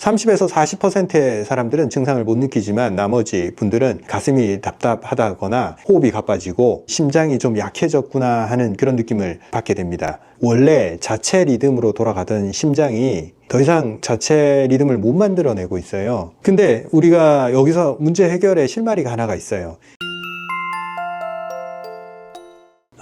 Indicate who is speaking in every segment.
Speaker 1: 30에서 40%의 사람들은 증상을 못 느끼지만 나머지 분들은 가슴이 답답하다거나 호흡이 가빠지고 심장이 좀 약해졌구나 하는 그런 느낌을 받게 됩니다. 원래 자체 리듬으로 돌아가던 심장이 더 이상 자체 리듬을 못 만들어내고 있어요. 근데 우리가 여기서 문제 해결의 실마리가 하나가 있어요.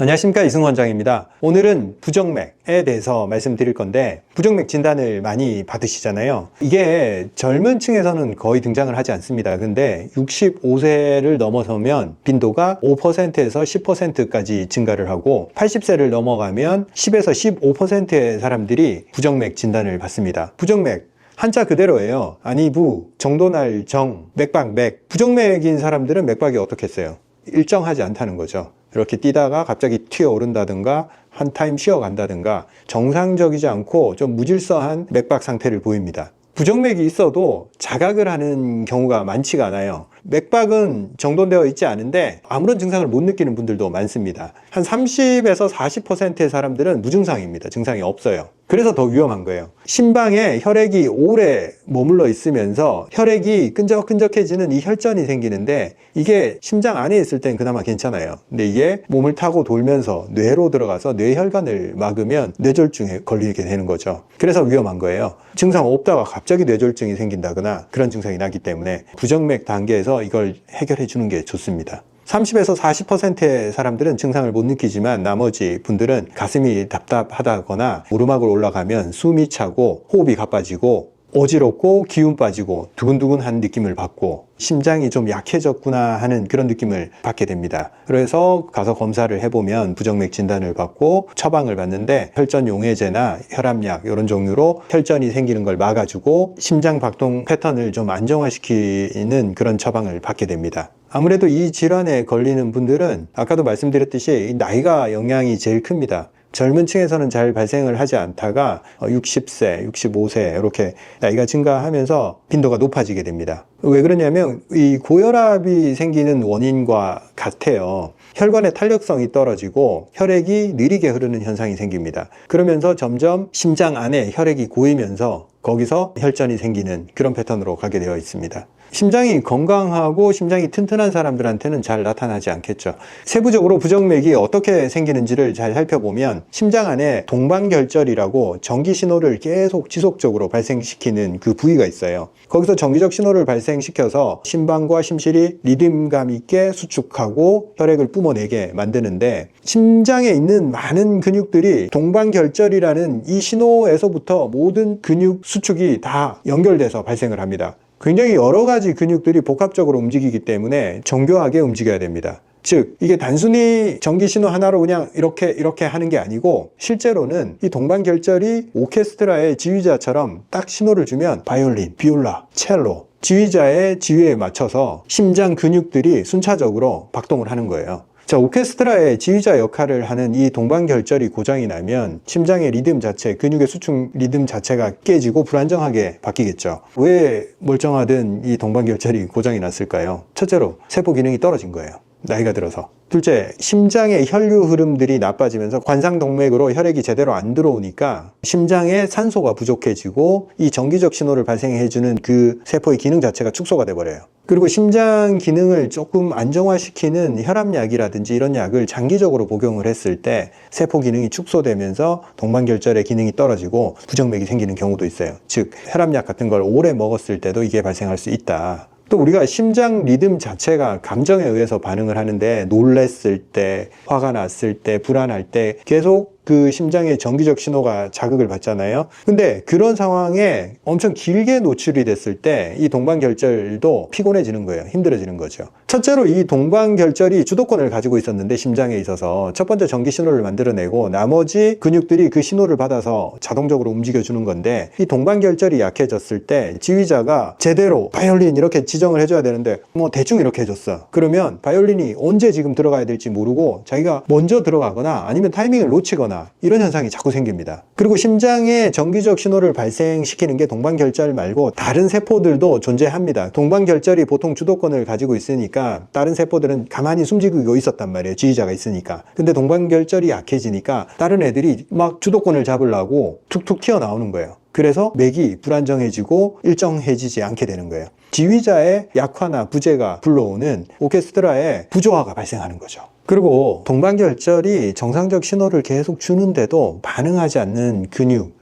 Speaker 1: 안녕하십니까, 이승훈 원장입니다. 오늘은 부정맥에 대해서 말씀드릴 건데, 부정맥 진단을 많이 받으시잖아요. 이게 젊은 층에서는 거의 등장을 하지 않습니다. 근데 65세를 넘어서면 빈도가 5%에서 10%까지 증가를 하고, 80세를 넘어가면 10에서 15%의 사람들이 부정맥 진단을 받습니다. 부정맥 한자 그대로예요. 아니부, 정도날 정, 맥박 맥. 부정맥인 사람들은 맥박이 어떻겠어요? 일정하지 않다는 거죠. 이렇게 뛰다가 갑자기 튀어오른다든가 한 타임 쉬어간다든가 정상적이지 않고 좀 무질서한 맥박 상태를 보입니다. 부정맥이 있어도 자각을 하는 경우가 많지가 않아요. 맥박은 정돈되어 있지 않은데 아무런 증상을 못 느끼는 분들도 많습니다. 한 30에서 40%의 사람들은 무증상입니다. 증상이 없어요. 그래서 더 위험한 거예요. 심방에 혈액이 오래 머물러 있으면서 혈액이 끈적끈적해지는 이 혈전이 생기는데, 이게 심장 안에 있을 땐 그나마 괜찮아요. 근데 이게 몸을 타고 돌면서 뇌로 들어가서 뇌혈관을 막으면 뇌졸중에 걸리게 되는 거죠. 그래서 위험한 거예요. 증상 없다가 갑자기 뇌졸중이 생긴다거나 그런 증상이 나기 때문에 부정맥 단계에서 이걸 해결해 주는 게 좋습니다. 30에서 40%의 사람들은 증상을 못 느끼지만 나머지 분들은 가슴이 답답하다거나 오르막을 올라가면 숨이 차고 호흡이 가빠지고 어지럽고 기운 빠지고 두근두근한 느낌을 받고 심장이 좀 약해졌구나 하는 그런 느낌을 받게 됩니다. 그래서 가서 검사를 해보면 부정맥 진단을 받고 처방을 받는데, 혈전 용해제나 혈압약 이런 종류로 혈전이 생기는 걸 막아주고 심장 박동 패턴을 좀 안정화시키는 그런 처방을 받게 됩니다. 아무래도 이 질환에 걸리는 분들은 아까도 말씀드렸듯이 나이가 영향이 제일 큽니다. 젊은 층에서는 잘 발생을 하지 않다가 60세, 65세 이렇게 나이가 증가하면서 빈도가 높아지게 됩니다. 왜 그러냐면 이 고혈압이 생기는 원인과 같아요. 혈관의 탄력성이 떨어지고 혈액이 느리게 흐르는 현상이 생깁니다. 그러면서 점점 심장 안에 혈액이 고이면서 거기서 혈전이 생기는 그런 패턴으로 가게 되어 있습니다. 심장이 건강하고 심장이 튼튼한 사람들한테는 잘 나타나지 않겠죠. 세부적으로 부정맥이 어떻게 생기는지를 잘 살펴보면, 심장 안에 동반결절이라고 전기 신호를 계속 지속적으로 발생시키는 그 부위가 있어요. 거기서 전기적 신호를 발생시켜서 심방과 심실이 리듬감 있게 수축하고 혈액을 뿜어내게 만드는데, 심장에 있는 많은 근육들이 동반결절이라는 이 신호에서부터 모든 근육 수축이 다 연결돼서 발생을 합니다. 굉장히 여러 가지 근육들이 복합적으로 움직이기 때문에 정교하게 움직여야 됩니다. 즉, 이게 단순히 전기신호 하나로 그냥 이렇게 하는 게 아니고, 실제로는 이 동반결절이 오케스트라의 지휘자처럼 딱 신호를 주면 바이올린, 비올라, 첼로, 지휘자의 지휘에 맞춰서 심장 근육들이 순차적으로 박동을 하는 거예요. 자, 오케스트라의 지휘자 역할을 하는 이 동반결절이 고장이 나면 심장의 리듬 자체, 근육의 수축 리듬 자체가 깨지고 불안정하게 바뀌겠죠. 왜 멀쩡하던 이 동반결절이 고장이 났을까요? 첫째로 세포 기능이 떨어진 거예요. 나이가 들어서. 둘째, 심장의 혈류 흐름들이 나빠지면서 관상동맥으로 혈액이 제대로 안 들어오니까 심장에 산소가 부족해지고 이 전기적 신호를 발생해주는 그 세포의 기능 자체가 축소가 돼버려요. 그리고 심장 기능을 조금 안정화시키는 혈압약이라든지 이런 약을 장기적으로 복용을 했을 때 세포 기능이 축소되면서 동반결절의 기능이 떨어지고 부정맥이 생기는 경우도 있어요. 즉, 혈압약 같은 걸 오래 먹었을 때도 이게 발생할 수 있다. 또 우리가 심장 리듬 자체가 감정에 의해서 반응을 하는데, 놀랬을 때, 화가 났을 때, 불안할 때 계속 그 심장의 전기적 신호가 자극을 받잖아요. 근데 그런 상황에 엄청 길게 노출이 됐을 때 이 동반결절도 피곤해지는 거예요. 힘들어지는 거죠. 첫째로 이 동반결절이 주도권을 가지고 있었는데, 심장에 있어서 첫 번째 전기 신호를 만들어내고 나머지 근육들이 그 신호를 받아서 자동적으로 움직여주는 건데, 이 동반결절이 약해졌을 때 지휘자가 제대로 바이올린 이렇게 지정을 해줘야 되는데 뭐 대충 이렇게 해줬어. 그러면 바이올린이 언제 지금 들어가야 될지 모르고 자기가 먼저 들어가거나 아니면 타이밍을 놓치거나 이런 현상이 자꾸 생깁니다. 그리고 심장에 전기적 신호를 발생시키는 게 동반결절 말고 다른 세포들도 존재합니다. 동반결절이 보통 주도권을 가지고 있으니까 다른 세포들은 가만히 숨지고 있었단 말이에요. 지휘자가 있으니까. 근데 동반결절이 약해지니까 다른 애들이 막 주도권을 잡으려고 툭툭 튀어나오는 거예요. 그래서 맥이 불안정해지고 일정해지지 않게 되는 거예요. 지휘자의 약화나 부재가 불러오는 오케스트라의 부조화가 발생하는 거죠. 그리고 동반결절이 정상적 신호를 계속 주는데도 반응하지 않는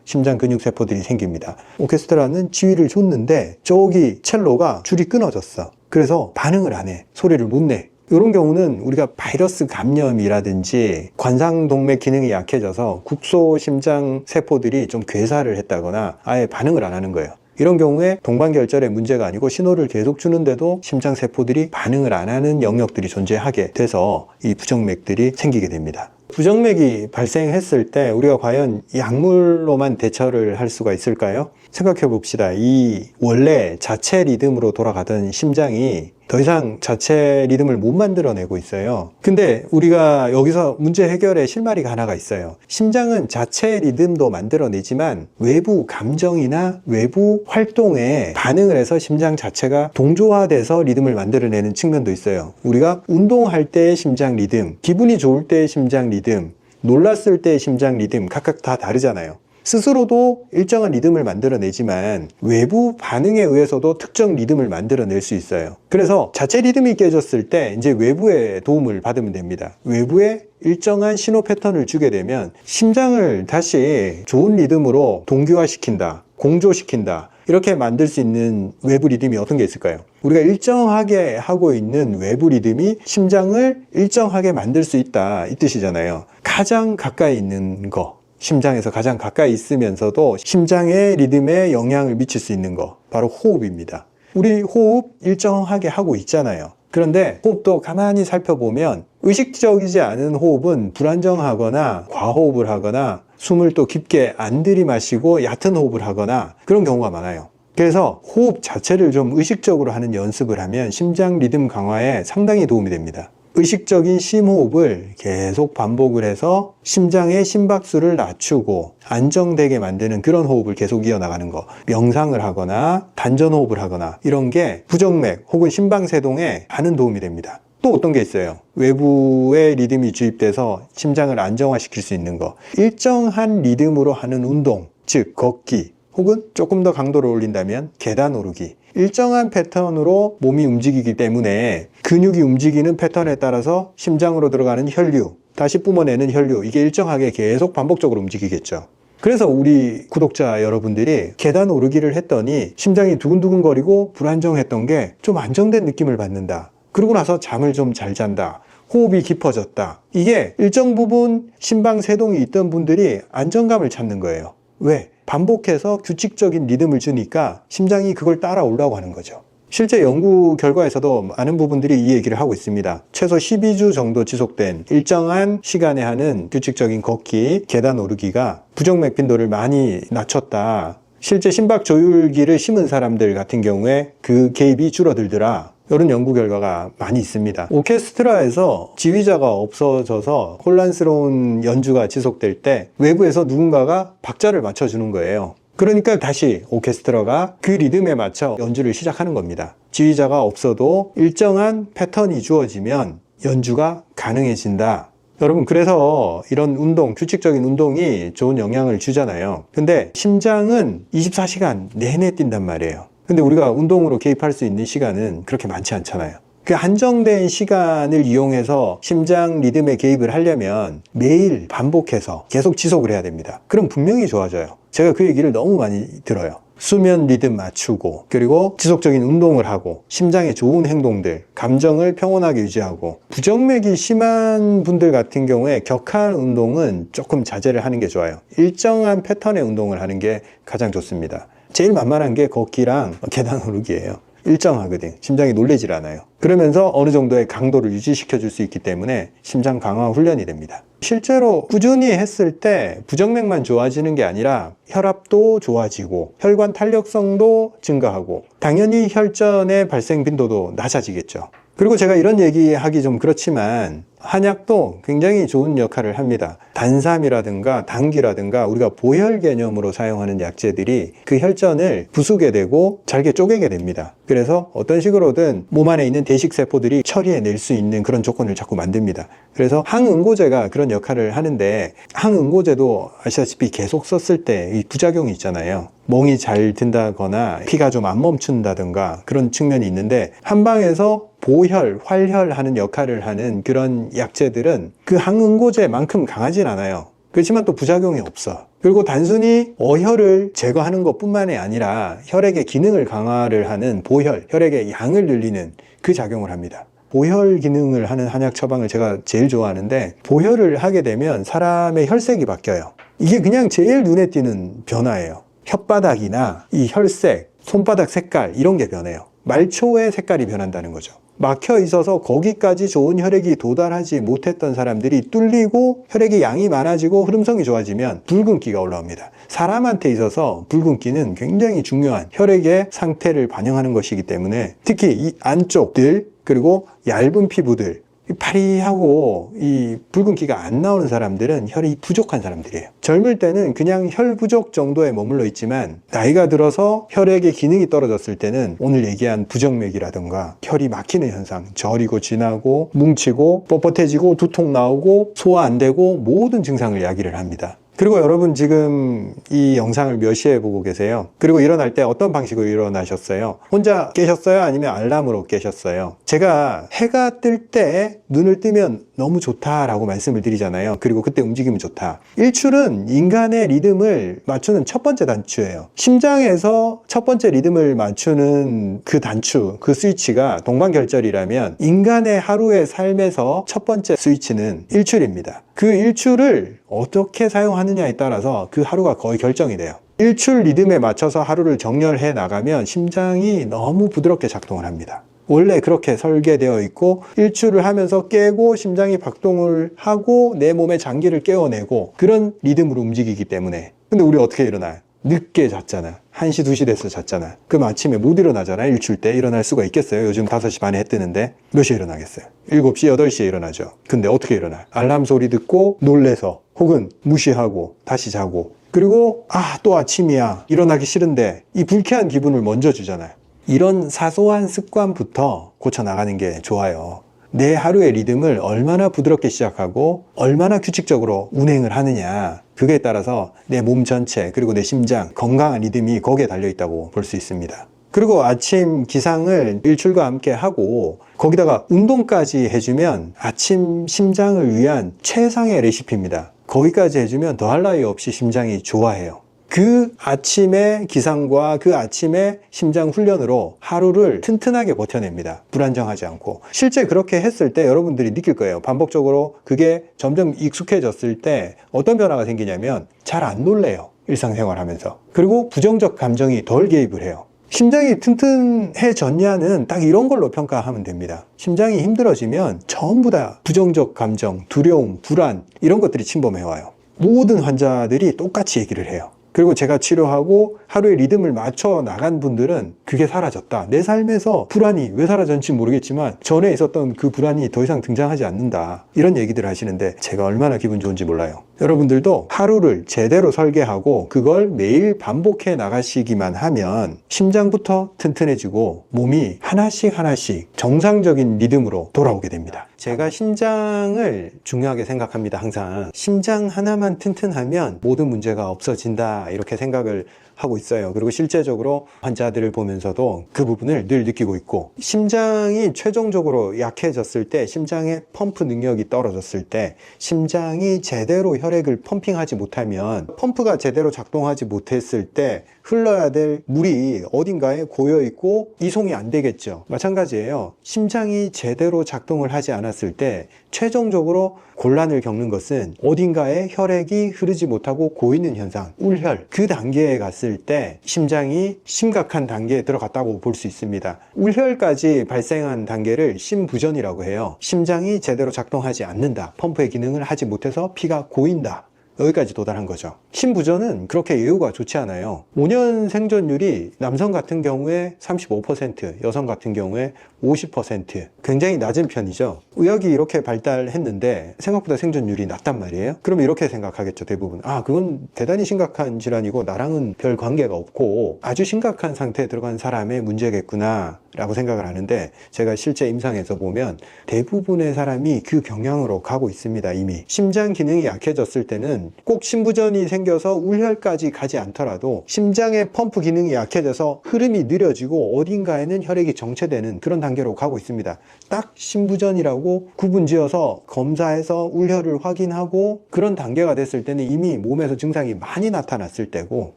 Speaker 1: 심장 근육 세포들이 생깁니다. 오케스트라는 지휘를 줬는데 저기 첼로가 줄이 끊어졌어. 그래서 반응을 안 해. 소리를 못 내. 이런 경우는 우리가 바이러스 감염이라든지 관상동맥 기능이 약해져서 국소 심장 세포들이 좀 괴사를 했다거나 아예 반응을 안 하는 거예요. 이런 경우에 동반결절의 문제가 아니고 신호를 계속 주는데도 심장 세포들이 반응을 안 하는 영역들이 존재하게 돼서 이 부정맥들이 생기게 됩니다. 부정맥이 발생했을 때 우리가 과연 약물로만 대처를 할 수가 있을까요? 생각해 봅시다. 이 원래 자체 리듬으로 돌아가던 심장이 더 이상 자체 리듬을 못 만들어내고 있어요. 근데 우리가 여기서 문제 해결의 실마리가 하나가 있어요. 심장은 자체 리듬도 만들어내지만 외부 감정이나 외부 활동에 반응을 해서 심장 자체가 동조화돼서 리듬을 만들어내는 측면도 있어요. 우리가 운동할 때의 심장 리듬, 기분이 좋을 때의 심장 리듬, 놀랐을 때의 심장 리듬 각각 다 다르잖아요. 스스로도 일정한 리듬을 만들어내지만 외부 반응에 의해서도 특정 리듬을 만들어낼 수 있어요. 그래서 자체 리듬이 깨졌을 때 이제 외부의 도움을 받으면 됩니다. 외부에 일정한 신호 패턴을 주게 되면 심장을 다시 좋은 리듬으로 동기화시킨다, 공조시킨다, 이렇게 만들 수 있는 외부 리듬이 어떤 게 있을까요? 우리가 일정하게 하고 있는 외부 리듬이 심장을 일정하게 만들 수 있다, 이 뜻이잖아요. 가장 가까이 있는 거, 심장에서 가장 가까이 있으면서도 심장의 리듬에 영향을 미칠 수 있는 거, 바로 호흡입니다. 우리 호흡 일정하게 하고 있잖아요. 그런데 호흡도 가만히 살펴보면 의식적이지 않은 호흡은 불안정하거나 과호흡을 하거나 숨을 또 깊게 안 들이마시고 얕은 호흡을 하거나 그런 경우가 많아요. 그래서 호흡 자체를 좀 의식적으로 하는 연습을 하면 심장 리듬 강화에 상당히 도움이 됩니다. 의식적인 심호흡을 계속 반복을 해서 심장의 심박수를 낮추고 안정되게 만드는 그런 호흡을 계속 이어나가는 거, 명상을 하거나 단전호흡을 하거나 이런 게 부정맥 혹은 심방세동에 많은 도움이 됩니다. 또 어떤 게 있어요? 외부의 리듬이 주입돼서 심장을 안정화시킬 수 있는 거, 일정한 리듬으로 하는 운동, 즉 걷기 혹은 조금 더 강도를 올린다면 계단 오르기, 일정한 패턴으로 몸이 움직이기 때문에 근육이 움직이는 패턴에 따라서 심장으로 들어가는 혈류, 다시 뿜어내는 혈류, 이게 일정하게 계속 반복적으로 움직이겠죠. 그래서 우리 구독자 여러분들이 계단 오르기를 했더니 심장이 두근두근거리고 불안정했던 게 좀 안정된 느낌을 받는다. 그러고 나서 잠을 좀 잘 잔다. 호흡이 깊어졌다. 이게 일정 부분 심방세동이 있던 분들이 안정감을 찾는 거예요. 왜? 반복해서 규칙적인 리듬을 주니까 심장이 그걸 따라 올라오고 하는 거죠. 실제 연구 결과에서도 많은 부분들이 이 얘기를 하고 있습니다. 최소 12주 정도 지속된 일정한 시간에 하는 규칙적인 걷기, 계단 오르기가 부정맥 빈도를 많이 낮췄다. 실제 심박 조율기를 심은 사람들 같은 경우에 그 개입이 줄어들더라. 이런 연구 결과가 많이 있습니다. 오케스트라에서 지휘자가 없어져서 혼란스러운 연주가 지속될 때 외부에서 누군가가 박자를 맞춰주는 거예요. 그러니까 다시 오케스트라가 그 리듬에 맞춰 연주를 시작하는 겁니다. 지휘자가 없어도 일정한 패턴이 주어지면 연주가 가능해진다. 여러분, 그래서 이런 운동, 규칙적인 운동이 좋은 영향을 주잖아요. 근데 심장은 24시간 내내 뛴단 말이에요. 근데 우리가 운동으로 개입할 수 있는 시간은 그렇게 많지 않잖아요. 그 한정된 시간을 이용해서 심장 리듬에 개입을 하려면 매일 반복해서 계속 지속을 해야 됩니다. 그럼 분명히 좋아져요. 제가 그 얘기를 너무 많이 들어요. 수면 리듬 맞추고, 그리고 지속적인 운동을 하고, 심장에 좋은 행동들, 감정을 평온하게 유지하고, 부정맥이 심한 분들 같은 경우에 격한 운동은 조금 자제를 하는 게 좋아요. 일정한 패턴의 운동을 하는 게 가장 좋습니다. 제일 만만한 게 걷기랑 계단 오르기예요. 일정하거든. 심장이 놀래질 않아요. 그러면서 어느 정도의 강도를 유지시켜 줄 수 있기 때문에 심장 강화 훈련이 됩니다. 실제로 꾸준히 했을 때 부정맥만 좋아지는 게 아니라 혈압도 좋아지고 혈관 탄력성도 증가하고 당연히 혈전의 발생 빈도도 낮아지겠죠. 그리고 제가 이런 얘기하기 좀 그렇지만 한약도 굉장히 좋은 역할을 합니다. 단삼이라든가 당귀라든가 우리가 보혈 개념으로 사용하는 약재들이 그 혈전을 부수게 되고 잘게 쪼개게 됩니다. 그래서 어떤 식으로든 몸 안에 있는 대식세포들이 처리해낼 수 있는 그런 조건을 자꾸 만듭니다. 그래서 항응고제가 그런 역할을 하는데, 항응고제도 아시다시피 계속 썼을 때 이 부작용이 있잖아요. 멍이 잘 든다거나 피가 좀 안 멈춘다든가 그런 측면이 있는데, 한방에서 보혈, 활혈하는 역할을 하는 그런 약재들은 그 항응고제만큼 강하진 않아요. 그렇지만 또 부작용이 없어. 그리고 단순히 어혈을 제거하는 것뿐만이 아니라 혈액의 기능을 강화를 하는 보혈, 혈액의 양을 늘리는 그 작용을 합니다. 보혈 기능을 하는 한약 처방을 제가 제일 좋아하는데, 보혈을 하게 되면 사람의 혈색이 바뀌어요. 이게 그냥 제일 눈에 띄는 변화예요. 혓바닥이나 이 혈색, 손바닥 색깔 이런 게 변해요. 말초의 색깔이 변한다는 거죠. 막혀 있어서 거기까지 좋은 혈액이 도달하지 못했던 사람들이 뚫리고 혈액의 양이 많아지고 흐름성이 좋아지면 붉은기가 올라옵니다. 사람한테 있어서 붉은기는 굉장히 중요한 혈액의 상태를 반영하는 것이기 때문에, 특히 이 안쪽들 그리고 얇은 피부들, 파리하고 이 붉은기가 안 나오는 사람들은 혈이 부족한 사람들이에요. 젊을 때는 그냥 혈 부족 정도에 머물러 있지만, 나이가 들어서 혈액의 기능이 떨어졌을 때는 오늘 얘기한 부정맥이라든가 혈이 막히는 현상, 저리고 진하고 뭉치고 뻣뻣해지고 두통 나오고 소화 안 되고 모든 증상을 야기를 합니다. 그리고 여러분 지금 이 영상을 몇 시에 보고 계세요? 그리고 일어날 때 어떤 방식으로 일어나셨어요? 혼자 깨셨어요? 아니면 알람으로 깨셨어요? 제가 해가 뜰 때 눈을 뜨면 너무 좋다라고 말씀을 드리잖아요. 그리고 그때 움직이면 좋다. 일출은 인간의 리듬을 맞추는 첫 번째 단추예요. 심장에서 첫 번째 리듬을 맞추는 그 단추, 그 스위치가 동방결절이라면, 인간의 하루의 삶에서 첫 번째 스위치는 일출입니다. 그 일출을 어떻게 사용하느냐에 따라서 그 하루가 거의 결정이 돼요. 일출 리듬에 맞춰서 하루를 정렬해 나가면 심장이 너무 부드럽게 작동을 합니다. 원래 그렇게 설계되어 있고, 일출을 하면서 깨고 심장이 박동을 하고 내 몸의 장기를 깨워내고 그런 리듬으로 움직이기 때문에. 근데 우리 어떻게 일어나요? 늦게 잤잖아. 1시, 2시 돼서 잤잖아. 그럼 아침에 못 일어나잖아. 일출 때 일어날 수가 있겠어요? 요즘 5시 반에 해 뜨는데 몇 시에 일어나겠어요? 7시, 8시에 일어나죠. 근데 어떻게 일어나? 알람 소리 듣고 놀래서, 혹은 무시하고 다시 자고, 그리고 또 아침이야, 일어나기 싫은데 이 불쾌한 기분을 먼저 주잖아요. 이런 사소한 습관부터 고쳐나가는 게 좋아요. 내 하루의 리듬을 얼마나 부드럽게 시작하고 얼마나 규칙적으로 운행을 하느냐, 그거에 따라서 내 몸 전체 그리고 내 심장 건강한 리듬이 거기에 달려있다고 볼 수 있습니다. 그리고 아침 기상을 일출과 함께 하고 거기다가 운동까지 해주면 아침 심장을 위한 최상의 레시피입니다. 거기까지 해주면 더할 나위 없이 심장이 좋아해요. 그 아침의 기상과 그 아침의 심장 훈련으로 하루를 튼튼하게 버텨냅니다. 불안정하지 않고. 실제 그렇게 했을 때 여러분들이 느낄 거예요. 반복적으로 그게 점점 익숙해졌을 때 어떤 변화가 생기냐면, 잘 안 놀래요. 일상생활 하면서. 그리고 부정적 감정이 덜 개입을 해요. 심장이 튼튼해졌냐는 딱 이런 걸로 평가하면 됩니다. 심장이 힘들어지면 전부 다 부정적 감정, 두려움, 불안 이런 것들이 침범해와요. 모든 환자들이 똑같이 얘기를 해요. 그리고 제가 치료하고 하루의 리듬을 맞춰 나간 분들은 그게 사라졌다. 내 삶에서 불안이 왜 사라졌는지 모르겠지만 전에 있었던 그 불안이 더 이상 등장하지 않는다. 이런 얘기들을 하시는데 제가 얼마나 기분 좋은지 몰라요. 여러분들도 하루를 제대로 설계하고 그걸 매일 반복해 나가시기만 하면 심장부터 튼튼해지고 몸이 하나씩 하나씩 정상적인 리듬으로 돌아오게 됩니다. 제가 심장을 중요하게 생각합니다. 항상 심장 하나만 튼튼하면 모든 문제가 없어진다, 이렇게 생각을 하고 있어요. 그리고 실제적으로 환자들을 보면서도 그 부분을 늘 느끼고 있고, 심장이 최종적으로 약해졌을 때, 심장의 펌프 능력이 떨어졌을 때, 심장이 제대로 혈액을 펌핑하지 못하면, 펌프가 제대로 작동하지 못했을 때 흘러야 될 물이 어딘가에 고여 있고 이송이 안 되겠죠. 마찬가지예요. 심장이 제대로 작동을 하지 않았을 때 최종적으로 곤란을 겪는 것은 어딘가에 혈액이 흐르지 못하고 고이는 현상, 울혈, 그 단계에 갔을 때 심장이 심각한 단계에 들어갔다고 볼 수 있습니다. 울혈까지 발생한 단계를 심부전이라고 해요. 심장이 제대로 작동하지 않는다, 펌프의 기능을 하지 못해서 피가 고인다, 여기까지 도달한 거죠. 심부전은 그렇게 예후가 좋지 않아요. 5년 생존율이 남성 같은 경우에 35%, 여성 같은 경우에 50%, 굉장히 낮은 편이죠. 의학이 이렇게 발달했는데 생각보다 생존율이 낮단 말이에요. 그럼 이렇게 생각하겠죠, 대부분. 아, 그건 대단히 심각한 질환이고 나랑은 별 관계가 없고 아주 심각한 상태에 들어간 사람의 문제겠구나 라고 생각을 하는데, 제가 실제 임상에서 보면 대부분의 사람이 그 경향으로 가고 있습니다. 이미 심장 기능이 약해졌을 때는 꼭 심부전이 생겨서 울혈까지 가지 않더라도 심장의 펌프 기능이 약해져서 흐름이 느려지고 어딘가에는 혈액이 정체되는 그런 단계로 가고 있습니다. 딱 심부전이라고 구분지어서 검사해서 울혈을 확인하고 그런 단계가 됐을 때는 이미 몸에서 증상이 많이 나타났을 때고,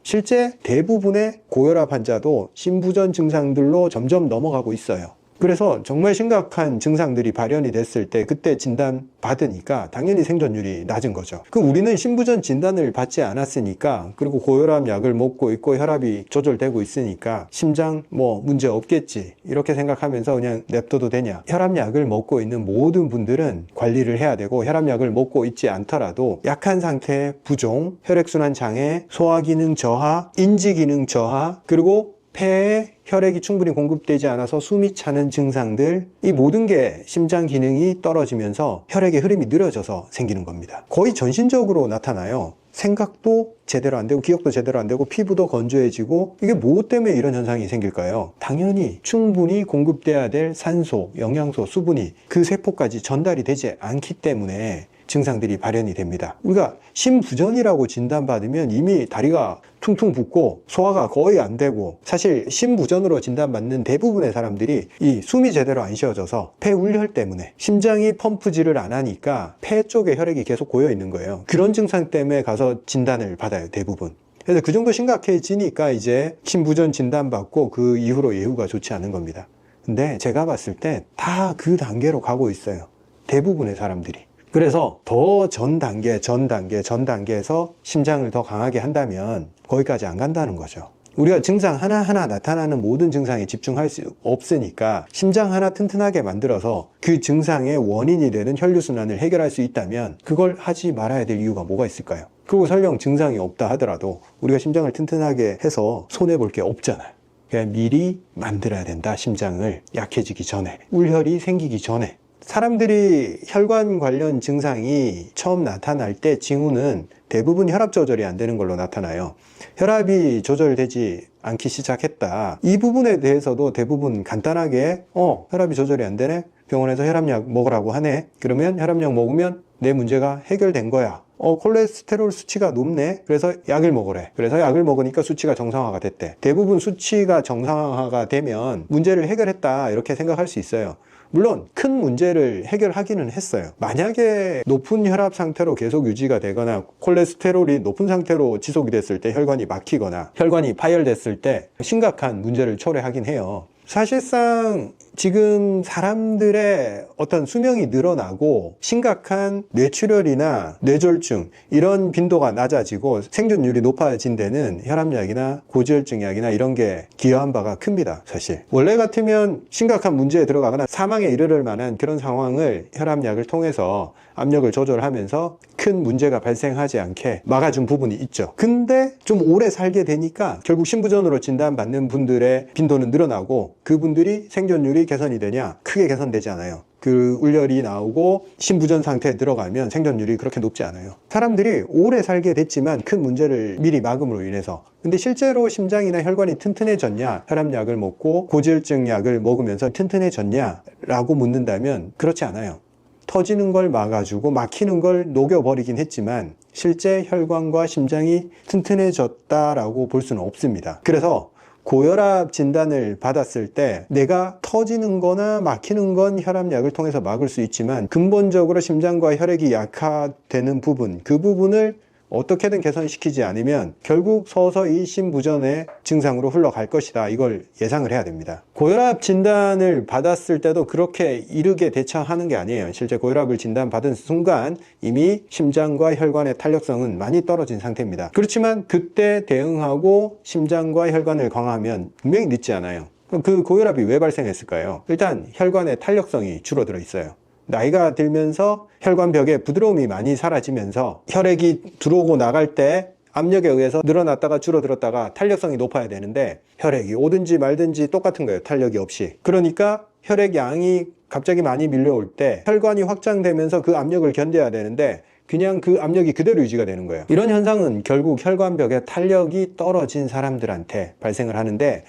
Speaker 1: 실제 대부분의 고혈압 환자도 심부전 증상들로 점점 넘어가고 있어요. 그래서 정말 심각한 증상들이 발현이 됐을 때 그때 진단 받으니까 당연히 생존율이 낮은 거죠. 그럼 우리는 심부전 진단을 받지 않았으니까, 그리고 고혈압 약을 먹고 있고 혈압이 조절되고 있으니까 심장 뭐 문제 없겠지 이렇게 생각하면서 그냥 냅둬도 되냐? 혈압약을 먹고 있는 모든 분들은 관리를 해야 되고, 혈압약을 먹고 있지 않더라도 약한 상태의 부종, 혈액순환 장애, 소화기능 저하, 인지기능 저하, 그리고 폐에 혈액이 충분히 공급되지 않아서 숨이 차는 증상들, 이 모든 게 심장 기능이 떨어지면서 혈액의 흐름이 느려져서 생기는 겁니다. 거의 전신적으로 나타나요. 생각도 제대로 안 되고 기억도 제대로 안 되고 피부도 건조해지고, 이게 뭐 때문에 이런 현상이 생길까요? 당연히 충분히 공급돼야 될 산소, 영양소, 수분이 그 세포까지 전달이 되지 않기 때문에 증상들이 발현이 됩니다. 우리가 심부전이라고 진단받으면 이미 다리가 퉁퉁 붓고 소화가 거의 안 되고, 사실 심부전으로 진단받는 대부분의 사람들이 이 숨이 제대로 안 쉬어져서 폐울혈 때문에 심장이 펌프질을 안 하니까 폐 쪽에 혈액이 계속 고여 있는 거예요. 그런 증상 때문에 가서 진단을 받아요, 대부분. 그래서 그 정도 심각해지니까 이제 심부전 진단받고 그 이후로 예후가 좋지 않은 겁니다. 근데 제가 봤을 때 다 그 단계로 가고 있어요, 대부분의 사람들이. 그래서 더 전 단계에서 심장을 더 강하게 한다면 거기까지 안 간다는 거죠. 우리가 증상 하나하나 나타나는 모든 증상에 집중할 수 없으니까 심장 하나 튼튼하게 만들어서 그 증상의 원인이 되는 혈류순환을 해결할 수 있다면 그걸 하지 말아야 될 이유가 뭐가 있을까요? 그리고 설령 증상이 없다 하더라도 우리가 심장을 튼튼하게 해서 손해볼 게 없잖아요. 그냥 미리 만들어야 된다, 심장을. 약해지기 전에, 울혈이 생기기 전에. 사람들이 혈관 관련 증상이 처음 나타날 때 징후는 대부분 혈압 조절이 안 되는 걸로 나타나요. 혈압이 조절되지 않기 시작했다, 이 부분에 대해서도 대부분 간단하게 혈압이 조절이 안 되네? 병원에서 혈압약 먹으라고 하네? 그러면 혈압약 먹으면 내 문제가 해결된 거야. 콜레스테롤 수치가 높네? 그래서 약을 먹으래. 그래서 약을 먹으니까 수치가 정상화가 됐대. 대부분 수치가 정상화가 되면 문제를 해결했다 이렇게 생각할 수 있어요. 물론 큰 문제를 해결하기는 했어요. 만약에 높은 혈압 상태로 계속 유지가 되거나 콜레스테롤이 높은 상태로 지속이 됐을 때, 혈관이 막히거나 혈관이 파열됐을 때 심각한 문제를 초래하긴 해요. 사실상 지금 사람들의 어떤 수명이 늘어나고 심각한 뇌출혈이나 뇌졸중 이런 빈도가 낮아지고 생존율이 높아진 데는 혈압약이나 고지혈증 약이나 이런 게 기여한 바가 큽니다. 사실 원래 같으면 심각한 문제에 들어가거나 사망에 이르를 만한 그런 상황을 혈압약을 통해서 압력을 조절하면서 큰 문제가 발생하지 않게 막아준 부분이 있죠. 근데 좀 오래 살게 되니까 결국 심부전으로 진단받는 분들의 빈도는 늘어나고, 그분들이 생존율이 개선이 되냐? 크게 개선되지 않아요. 그 울혈이 나오고 심부전 상태에 들어가면 생존율이 그렇게 높지 않아요. 사람들이 오래 살게 됐지만 큰 문제를 미리 막음으로 인해서. 근데 실제로 심장이나 혈관이 튼튼해졌냐, 혈압약을 먹고 고지혈증 약을 먹으면서 튼튼해졌냐 라고 묻는다면 그렇지 않아요. 터지는 걸 막아주고 막히는 걸 녹여버리긴 했지만 실제 혈관과 심장이 튼튼해졌다라고 볼 수는 없습니다. 그래서 고혈압 진단을 받았을 때 내가 터지는 거나 막히는 건 혈압약을 통해서 막을 수 있지만 근본적으로 심장과 혈액이 약화되는 부분, 그 부분을 어떻게든 개선시키지 않으면 결국 서서히 심부전의 증상으로 흘러갈 것이다, 이걸 예상을 해야 됩니다. 고혈압 진단을 받았을 때도 그렇게 이르게 대처하는 게 아니에요. 실제 고혈압을 진단받은 순간 이미 심장과 혈관의 탄력성은 많이 떨어진 상태입니다. 그렇지만 그때 대응하고 심장과 혈관을 강화하면 분명히 늦지 않아요. 그럼 그 고혈압이 왜 발생했을까요? 일단 혈관의 탄력성이 줄어들어 있어요. 나이가 들면서 혈관벽에 부드러움이 많이 사라지면서 혈액이 들어오고 나갈 때 압력에 의해서 늘어났다가 줄어들었다가 탄력성이 높아야 되는데 혈액이 오든지 말든지 똑같은 거예요. 탄력이 없이. 그러니까 혈액 양이 갑자기 많이 밀려올 때 혈관이 확장되면서 그 압력을 견뎌야 되는데 그냥 그 압력이 그대로 유지가 되는 거예요. 이런 현상은 결국 혈관벽에 탄력이 떨어진 사람들한테 발생을 하는데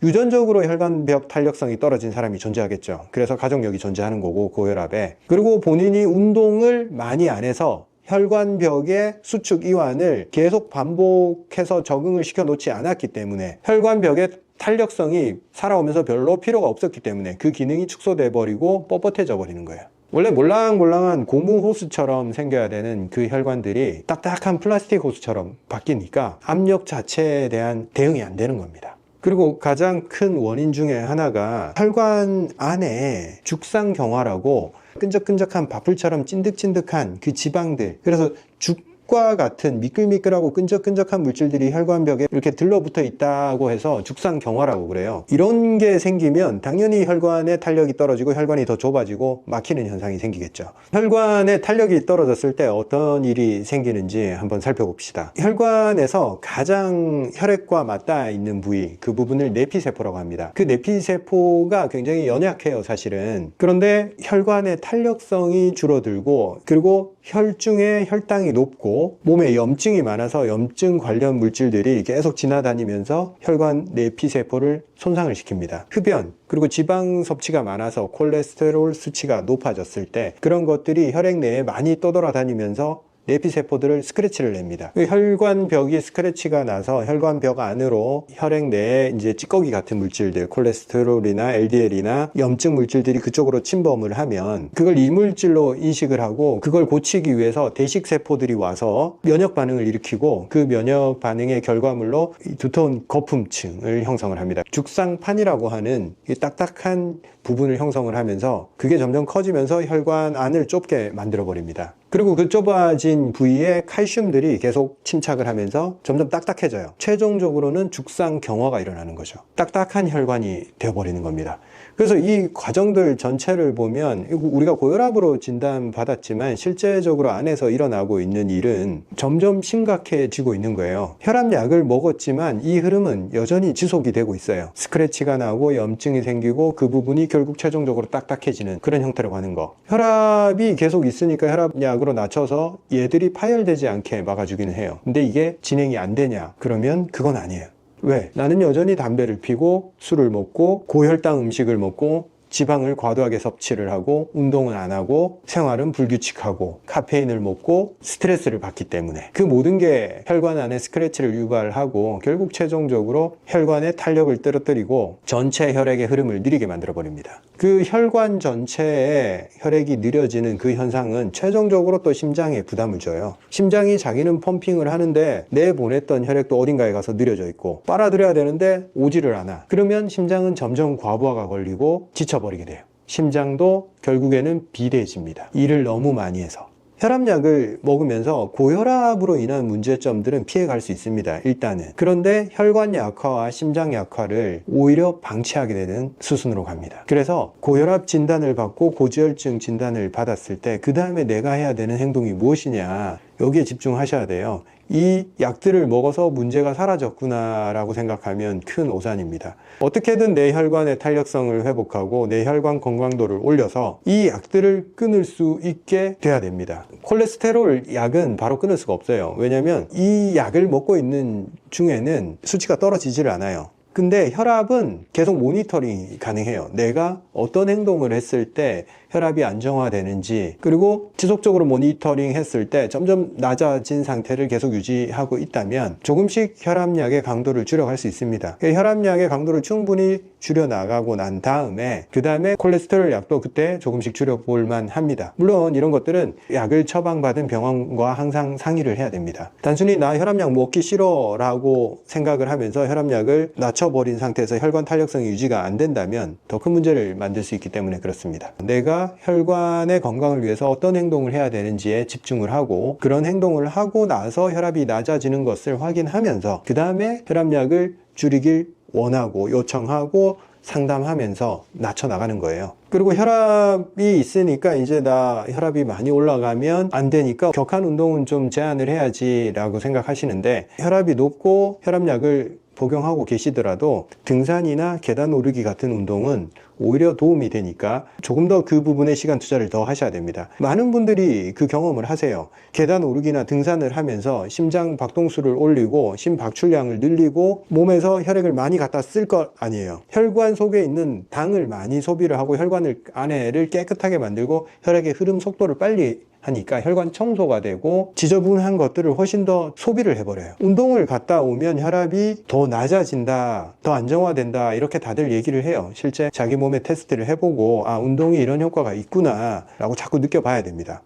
Speaker 1: 유전적으로 혈관벽 탄력성이 떨어진 사람이 존재하겠죠. 그래서 가족력이 존재하는 거고 고혈압에. 그리고 본인이 운동을 많이 안 해서 혈관벽의 수축 이완을 계속 반복해서 적응을 시켜 놓지 않았기 때문에 혈관벽의 탄력성이 살아오면서 별로 필요가 없었기 때문에 그 기능이 축소돼 버리고 뻣뻣해져 버리는 거예요. 원래 몰랑몰랑한 고무 호스처럼 생겨야 되는 그 혈관들이 딱딱한 플라스틱 호스처럼 바뀌니까 압력 자체에 대한 대응이 안 되는 겁니다. 그리고 가장 큰 원인 중에 하나가 혈관 안에 죽상경화라고 끈적끈적한 밥풀처럼 찐득찐득한 그 지방들, 그래서 죽과 같은 미끌미끌하고 끈적끈적한 물질들이 혈관벽에 이렇게 들러붙어 있다고 해서 죽상경화라고 그래요. 이런 게 생기면 당연히 혈관의 탄력이 떨어지고 혈관이 더 좁아지고 막히는 현상이 생기겠죠. 혈관의 탄력이 떨어졌을 때 어떤 일이 생기는지 한번 살펴봅시다. 혈관에서 가장 혈액과 맞닿아 있는 부위, 그 부분을 내피세포라고 합니다. 그 내피세포가 굉장히 연약해요, 사실은. 그런데 혈관의 탄력성이 줄어들고 그리고 혈중의 혈당이 높고 몸에 염증이 많아서 염증 관련 물질들이 계속 지나다니면서 혈관 내피세포를 손상을 시킵니다. 흡연 그리고 지방 섭취가 많아서 콜레스테롤 수치가 높아졌을 때 그런 것들이 혈액 내에 많이 떠돌아다니면서 내피세포들을 스크래치를 냅니다. 혈관벽이 스크래치가 나서 혈관벽 안으로 혈액 내에 이제 찌꺼기 같은 물질들, 콜레스테롤이나 LDL이나 염증 물질들이 그쪽으로 침범을 하면 그걸 이물질로 인식을 하고 그걸 고치기 위해서 대식세포들이 와서 면역 반응을 일으키고 그 면역 반응의 결과물로 두터운 거품층을 형성을 합니다. 죽상판이라고 하는 이 딱딱한 부분을 형성을 하면서 그게 점점 커지면서 혈관 안을 좁게 만들어 버립니다. 그리고 그 좁아진 부위에 칼슘들이 계속 침착을 하면서 점점 딱딱해져요. 최종적으로는 죽상경화가 일어나는 거죠. 딱딱한 혈관이 되어버리는 겁니다. 그래서 이 과정들 전체를 보면 우리가 고혈압으로 진단받았지만 실제적으로 안에서 일어나고 있는 일은 점점 심각해지고 있는 거예요. 혈압약을 먹었지만 이 흐름은 여전히 지속이 되고 있어요. 스크래치가 나고 염증이 생기고 그 부분이 결국 최종적으로 딱딱해지는 그런 형태로 가는 거. 혈압이 계속 있으니까 혈압약으로 낮춰서 얘들이 파열되지 않게 막아주기는 해요. 근데 이게 진행이 안 되냐? 그러면 그건 아니에요. 왜? 나는 여전히 담배를 피고 술을 먹고 고혈당 음식을 먹고 지방을 과도하게 섭취를 하고 운동은 안 하고 생활은 불규칙하고 카페인을 먹고 스트레스를 받기 때문에 그 모든 게 혈관 안에 스크래치를 유발하고 결국 최종적으로 혈관의 탄력을 떨어뜨리고 전체 혈액의 흐름을 느리게 만들어 버립니다. 그 혈관 전체에 혈액이 느려지는 그 현상은 최종적으로 또 심장에 부담을 줘요. 심장이 자기는 펌핑을 하는데 내보냈던 혈액도 어딘가에 가서 느려져 있고 빨아들여야 되는데 오지를 않아. 그러면 심장은 점점 과부하가 걸리고 지쳐버리게 돼요. 심장도 결국에는 비대해집니다. 일을 너무 많이 해서. 혈압약을 먹으면서 고혈압으로 인한 문제점들은 피해갈 수 있습니다. 일단은. 그런데 혈관 약화와 심장 약화를 오히려 방치하게 되는 수순으로 갑니다. 그래서 고혈압 진단을 받고 고지혈증 진단을 받았을 때 그 다음에 내가 해야 되는 행동이 무엇이냐, 여기에 집중하셔야 돼요. 이 약들을 먹어서 문제가 사라졌구나 라고 생각하면 큰 오산입니다. 어떻게든 내 혈관의 탄력성을 회복하고 내 혈관 건강도를 올려서 이 약들을 끊을 수 있게 돼야 됩니다. 콜레스테롤 약은 바로 끊을 수가 없어요. 왜냐하면 이 약을 먹고 있는 중에는 수치가 떨어지질 않아요. 근데 혈압은 계속 모니터링이 가능해요. 내가 어떤 행동을 했을 때 혈압이 안정화되는지, 그리고 지속적으로 모니터링 했을 때 점점 낮아진 상태를 계속 유지하고 있다면 조금씩 혈압약의 강도를 줄여갈 수 있습니다. 혈압약의 강도를 충분히 줄여나가고 난 다음에 그 다음에 콜레스테롤 약도 그때 조금씩 줄여볼 만합니다. 물론 이런 것들은 약을 처방받은 병원과 항상 상의를 해야 됩니다. 단순히 나 혈압약 먹기 싫어 라고 생각을 하면서 혈압약을 낮춰버린 상태에서 혈관 탄력성이 유지가 안 된다면 더 큰 문제를 만들 수 있기 때문에 그렇습니다. 내가 혈관의 건강을 위해서 어떤 행동을 해야 되는지에 집중을 하고, 그런 행동을 하고 나서 혈압이 낮아지는 것을 확인하면서 그 다음에 혈압약을 줄이길 원하고 요청하고 상담하면서 낮춰 나가는 거예요. 그리고 혈압이 있으니까 이제 나 혈압이 많이 올라가면 안 되니까 격한 운동은 좀 제한을 해야지 라고 생각하시는데, 혈압이 높고 혈압약을 복용하고 계시더라도 등산이나 계단 오르기 같은 운동은 오히려 도움이 되니까 조금 더 그 부분에 시간 투자를 더 하셔야 됩니다. 많은 분들이 그 경험을 하세요. 계단 오르기나 등산을 하면서 심장 박동수를 올리고 심박출량을 늘리고 몸에서 혈액을 많이 갖다 쓸 것 아니에요. 혈관 속에 있는 당을 많이 소비를 하고 혈관을 안에를 깨끗하게 만들고 혈액의 흐름 속도를 빨리 하니까 혈관 청소가 되고 지저분한 것들을 훨씬 더 소비를 해버려요. 운동을 갔다 오면 혈압이 더 낮아진다, 더 안정화된다, 이렇게 다들 얘기를 해요. 실제 자기 몸에 테스트를 해보고 아, 운동이 이런 효과가 있구나 라고 자꾸 느껴봐야 됩니다.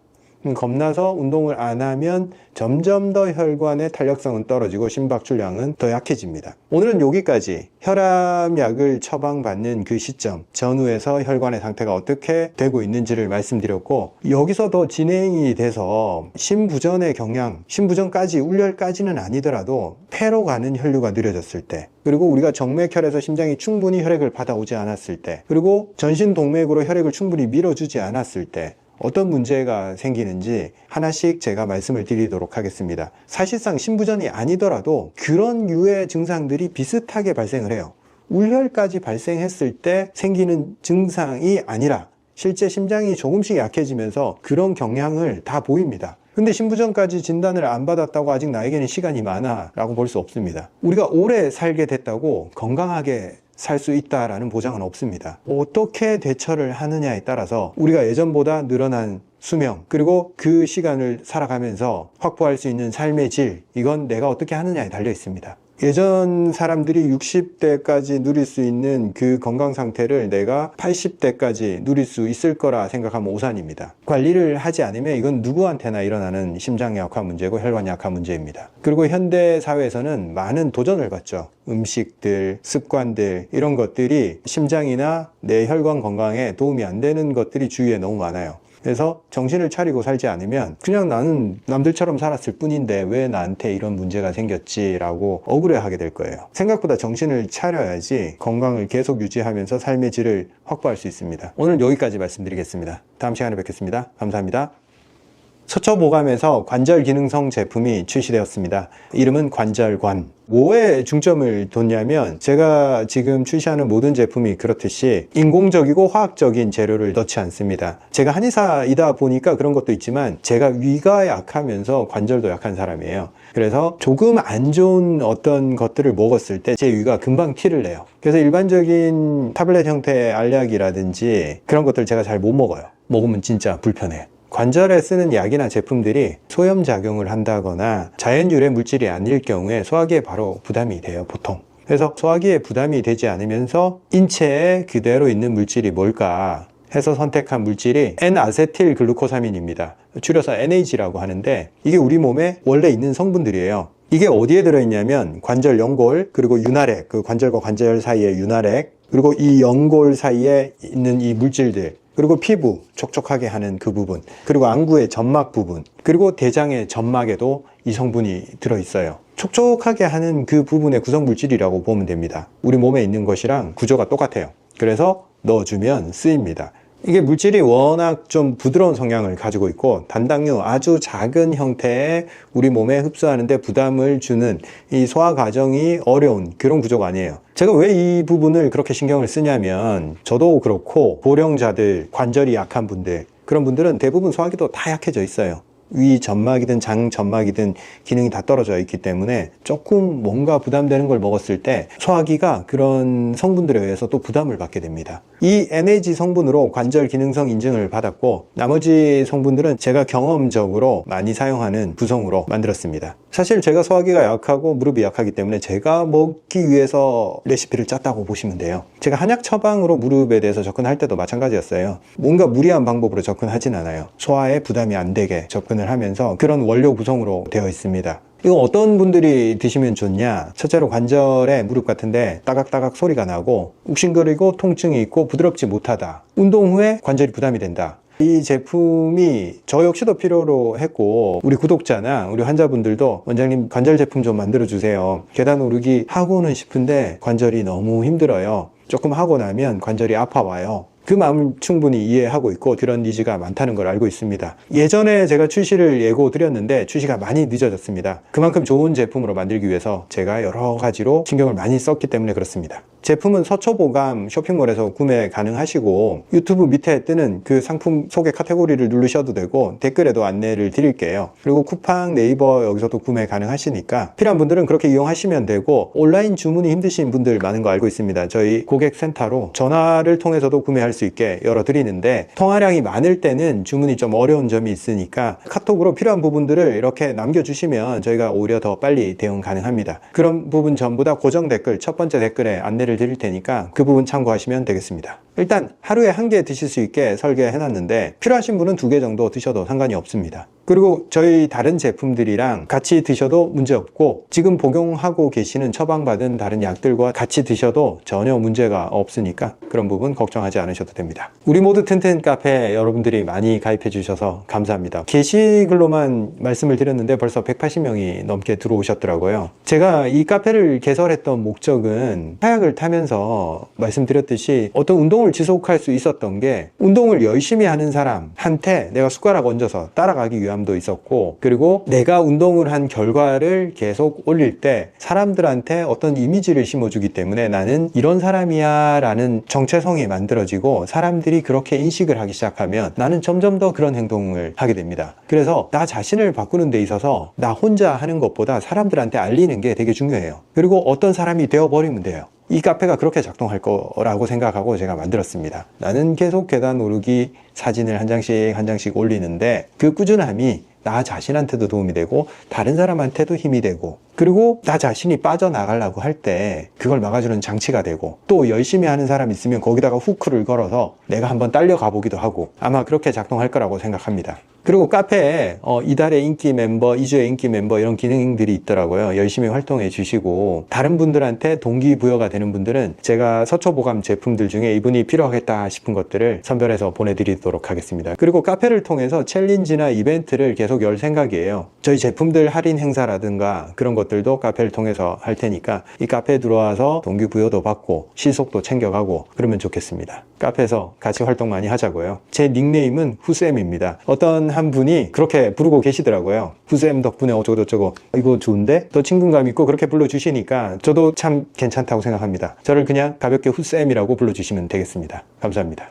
Speaker 1: 겁나서 운동을 안 하면 점점 더 혈관의 탄력성은 떨어지고 심박출량은 더 약해집니다. 오늘은 여기까지 혈압약을 처방받는 그 시점 전후에서 혈관의 상태가 어떻게 되고 있는지를 말씀드렸고, 여기서 더 진행이 돼서 심부전의 경향, 심부전까지 울열까지는 아니더라도 폐로 가는 혈류가 느려졌을 때, 그리고 우리가 정맥혈에서 심장이 충분히 혈액을 받아오지 않았을 때, 그리고 전신동맥으로 혈액을 충분히 밀어주지 않았을 때 어떤 문제가 생기는지 하나씩 제가 말씀을 드리도록 하겠습니다. 사실상 심부전이 아니더라도 그런 유의 증상들이 비슷하게 발생을 해요. 울혈까지 발생했을 때 생기는 증상이 아니라 실제 심장이 조금씩 약해지면서 그런 경향을 다 보입니다. 근데 심부전까지 진단을 안 받았다고 아직 나에게는 시간이 많아 라고 볼 수 없습니다. 우리가 오래 살게 됐다고 건강하게 살 수 있다라는 보장은 없습니다. 어떻게 대처를 하느냐에 따라서 우리가 예전보다 늘어난 수명, 그리고 그 시간을 살아가면서 확보할 수 있는 삶의 질, 이건 내가 어떻게 하느냐에 달려 있습니다. 예전 사람들이 60대까지 누릴 수 있는 그 건강 상태를 내가 80대까지 누릴 수 있을 거라 생각하면 오산입니다. 관리를 하지 않으면 이건 누구한테나 일어나는 심장 약화 문제고 혈관 약화 문제입니다. 그리고 현대 사회에서는 많은 도전을 받죠. 음식들, 습관들, 이런 것들이 심장이나 내 혈관 건강에 도움이 안 되는 것들이 주위에 너무 많아요. 그래서 정신을 차리고 살지 않으면 그냥 나는 남들처럼 살았을 뿐인데 왜 나한테 이런 문제가 생겼지라고 억울해하게 될 거예요. 생각보다 정신을 차려야지 건강을 계속 유지하면서 삶의 질을 확보할 수 있습니다. 오늘 여기까지 말씀드리겠습니다. 다음 시간에 뵙겠습니다. 감사합니다. 서초보감에서 관절 기능성 제품이 출시되었습니다. 이름은 관절관. 뭐에 중점을 뒀냐면, 제가 지금 출시하는 모든 제품이 그렇듯이 인공적이고 화학적인 재료를 넣지 않습니다. 제가 한의사이다 보니까 그런 것도 있지만 제가 위가 약하면서 관절도 약한 사람이에요. 그래서 조금 안 좋은 어떤 것들을 먹었을 때 제 위가 금방 티를 내요. 그래서 일반적인 타블렛 형태의 알약이라든지 그런 것들 제가 잘 못 먹어요. 먹으면 진짜 불편해요. 관절에 쓰는 약이나 제품들이 소염작용을 한다거나 자연유래 물질이 아닐 경우에 소화기에 바로 부담이 돼요, 보통. 그래서 소화기에 부담이 되지 않으면서 인체에 그대로 있는 물질이 뭘까 해서 선택한 물질이 N-아세틸글루코사민입니다. 줄여서 NAG라고 하는데, 이게 우리 몸에 원래 있는 성분들이에요. 이게 어디에 들어있냐면 관절 연골, 그리고 윤활액, 그 관절과 관절 사이에 윤활액, 그리고 이 연골 사이에 있는 이 물질들, 그리고 피부 촉촉하게 하는 그 부분, 그리고 안구의 점막 부분, 그리고 대장의 점막에도 이 성분이 들어있어요. 촉촉하게 하는 그 부분의 구성물질이라고 보면 됩니다. 우리 몸에 있는 것이랑 구조가 똑같아요. 그래서 넣어주면 쓰입니다. 이게 물질이 워낙 좀 부드러운 성향을 가지고 있고 단당류 아주 작은 형태의 우리 몸에 흡수하는데 부담을 주는 이 소화 과정이 어려운 그런 구조가 아니에요. 제가 왜 이 부분을 그렇게 신경을 쓰냐면, 저도 그렇고 고령자들, 관절이 약한 분들, 그런 분들은 대부분 소화기도 다 약해져 있어요. 위 점막이든 장 점막이든 기능이 다 떨어져 있기 때문에 조금 뭔가 부담되는 걸 먹었을 때 소화기가 그런 성분들에 의해서 또 부담을 받게 됩니다. 이 NAG 성분으로 관절 기능성 인증을 받았고, 나머지 성분들은 제가 경험적으로 많이 사용하는 구성으로 만들었습니다. 사실 제가 소화기가 약하고 무릎이 약하기 때문에 제가 먹기 위해서 레시피를 짰다고 보시면 돼요. 제가 한약 처방으로 무릎에 대해서 접근할 때도 마찬가지였어요. 뭔가 무리한 방법으로 접근하진 않아요. 소화에 부담이 안 되게 접근을 하면서 그런 원료 구성으로 되어 있습니다. 이거 어떤 분들이 드시면 좋냐? 첫째로 관절에 무릎 같은데 따각따각 소리가 나고 욱신거리고 통증이 있고 부드럽지 못하다. 운동 후에 관절이 부담이 된다. 이 제품이 저 역시도 필요로 했고, 우리 구독자나 우리 환자분들도 원장님 관절 제품 좀 만들어 주세요. 계단 오르기 하고는 싶은데 관절이 너무 힘들어요. 조금 하고 나면 관절이 아파와요. 그 마음을 충분히 이해하고 있고 그런 니즈가 많다는 걸 알고 있습니다. 예전에 제가 출시를 예고 드렸는데 출시가 많이 늦어졌습니다. 그만큼 좋은 제품으로 만들기 위해서 제가 여러 가지로 신경을 많이 썼기 때문에 그렇습니다. 제품은 서초보감 쇼핑몰에서 구매 가능하시고 유튜브 밑에 뜨는 그 상품 소개 카테고리를 누르셔도 되고 댓글에도 안내를 드릴게요. 그리고 쿠팡, 네이버 여기서도 구매 가능하시니까 필요한 분들은 그렇게 이용하시면 되고 온라인 주문이 힘드신 분들 많은 거 알고 있습니다. 저희 고객센터로 전화를 통해서도 구매할 수 있게 열어드리는데 통화량이 많을 때는 주문이 좀 어려운 점이 있으니까 카톡으로 필요한 부분들을 이렇게 남겨주시면 저희가 오히려 더 빨리 대응 가능합니다. 그런 부분 전부 다 고정 댓글 첫 번째 댓글에 안내를 드릴 테니까 그 부분 참고하시면 되겠습니다. 일단 하루에 1개 드실 수 있게 설계해 놨는데 필요하신 분은 2개 정도 드셔도 상관이 없습니다. 그리고 저희 다른 제품들이랑 같이 드셔도 문제없고 지금 복용하고 계시는 처방받은 다른 약들과 같이 드셔도 전혀 문제가 없으니까 그런 부분 걱정하지 않으셔도 됩니다. 우리 모두 튼튼 카페 여러분들이 많이 가입해 주셔서 감사합니다. 게시글로만 말씀을 드렸는데 벌써 180명이 넘게 들어오셨더라고요. 제가 이 카페를 개설했던 목적은 하약을 타면서 말씀드렸듯이 어떤 운동을 지속할 수 있었던 게 운동을 열심히 하는 사람한테 내가 숟가락 얹어서 따라가기 위함도 있었고 그리고 내가 운동을 한 결과를 계속 올릴 때 사람들한테 어떤 이미지를 심어주기 때문에 나는 이런 사람이야 라는 정체성이 만들어지고 사람들이 그렇게 인식을 하기 시작하면 나는 점점 더 그런 행동을 하게 됩니다. 그래서 나 자신을 바꾸는 데 있어서 나 혼자 하는 것보다 사람들한테 알리는 게 되게 중요해요. 그리고 어떤 사람이 되어버리면 돼요. 이 카페가 그렇게 작동할 거라고 생각하고 제가 만들었습니다. 나는 계속 계단 오르기 사진을 한 장씩 올리는데 그 꾸준함이 나 자신한테도 도움이 되고 다른 사람한테도 힘이 되고 그리고 나 자신이 빠져나가려고 할 때 그걸 막아주는 장치가 되고 또 열심히 하는 사람이 있으면 거기다가 후크를 걸어서 내가 한번 딸려가 보기도 하고 아마 그렇게 작동할 거라고 생각합니다. 그리고 카페에 이달의 인기 멤버, 2주의 인기 멤버 이런 기능들이 있더라고요. 열심히 활동해 주시고 다른 분들한테 동기부여가 되는 분들은 제가 서초보감 제품들 중에 이분이 필요하겠다 싶은 것들을 선별해서 보내드리도록 하겠습니다. 그리고 카페를 통해서 챌린지나 이벤트를 계속 열 생각이에요. 저희 제품들 할인 행사라든가 그런 것들도 카페를 통해서 할 테니까 이 카페에 들어와서 동기부여도 받고 실속도 챙겨가고 그러면 좋겠습니다. 카페에서 같이 활동 많이 하자고요. 제 닉네임은 후쌤입니다. 어떤 한 분이 그렇게 부르고 계시더라고요. 후쌤 덕분에 어쩌고저쩌고 이거 좋은데? 더 친근감 있고 그렇게 불러주시니까 저도 참 괜찮다고 생각합니다. 저를 그냥 가볍게 후쌤이라고 불러주시면 되겠습니다. 감사합니다.